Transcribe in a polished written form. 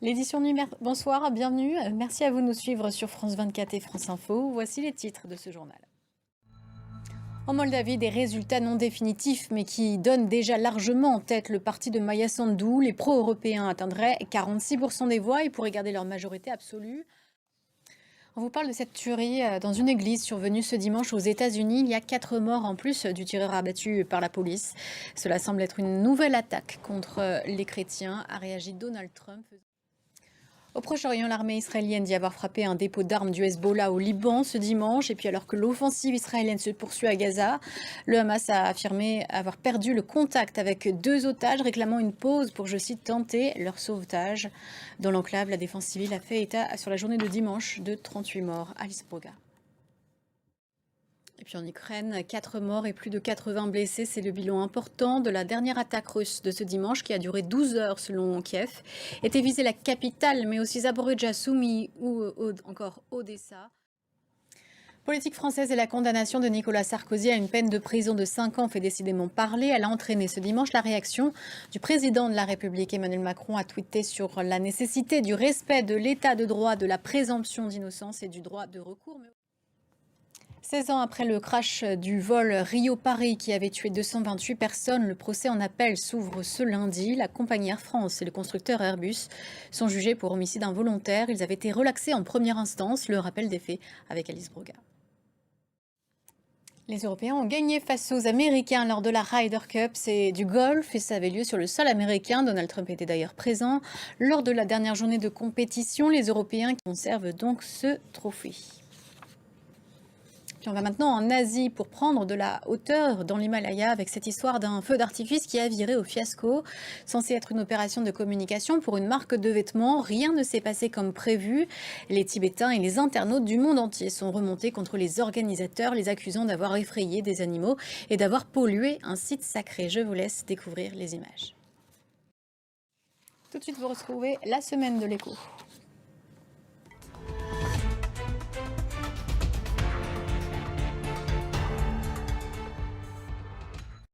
L'édition numéro... Bonsoir, bienvenue. Merci à vous de nous suivre sur France 24 et France Info. Voici les titres de ce journal. En Moldavie, des résultats non définitifs, mais qui donnent déjà largement en tête le parti de Maia Sandu. Les pro-européens atteindraient 46% des voix et pourraient garder leur majorité absolue. On vous parle de cette tuerie dans une église survenue ce dimanche aux États-Unis. Il y a 4 morts en plus du tireur abattu par la police. Cela semble être une nouvelle attaque contre les chrétiens, a réagi Donald Trump. Au Proche-Orient, l'armée israélienne dit avoir frappé un dépôt d'armes du Hezbollah au Liban ce dimanche. Et puis alors que l'offensive israélienne se poursuit à Gaza, le Hamas a affirmé avoir perdu le contact avec 2 otages, réclamant une pause pour, je cite, tenter leur sauvetage. Dans l'enclave, la défense civile a fait état sur la journée de dimanche de 38 morts. Alice Broga. Et puis en Ukraine, 4 morts et plus de 80 blessés, c'est le bilan important de la dernière attaque russe de ce dimanche qui a duré 12 heures selon Kiev. Était visée la capitale, mais aussi Zaporijjia, Soumy ou encore Odessa. Politique française et la condamnation de Nicolas Sarkozy à une peine de prison de 5 ans fait décidément parler. Elle a entraîné ce dimanche la réaction du président de la République. Emmanuel Macron a tweeté sur la nécessité du respect de l'état de droit, de la présomption d'innocence et du droit de recours. 16 ans après le crash du vol Rio-Paris qui avait tué 228 personnes, le procès en appel s'ouvre ce lundi. La compagnie Air France et le constructeur Airbus sont jugés pour homicide involontaire. Ils avaient été relaxés en première instance. Le rappel des faits avec Alice Broga. Les Européens ont gagné face aux Américains lors de la Ryder Cup. C'est du golf et ça avait lieu sur le sol américain. Donald Trump était d'ailleurs présent. Lors de la dernière journée de compétition, les Européens conservent donc ce trophée. Puis on va maintenant en Asie pour prendre de la hauteur dans l'Himalaya avec cette histoire d'un feu d'artifice qui a viré au fiasco. Censé être une opération de communication pour une marque de vêtements, rien ne s'est passé comme prévu. Les Tibétains et les internautes du monde entier sont remontés contre les organisateurs, les accusant d'avoir effrayé des animaux et d'avoir pollué un site sacré. Je vous laisse découvrir les images. Tout de suite, vous retrouvez la semaine de l'écho.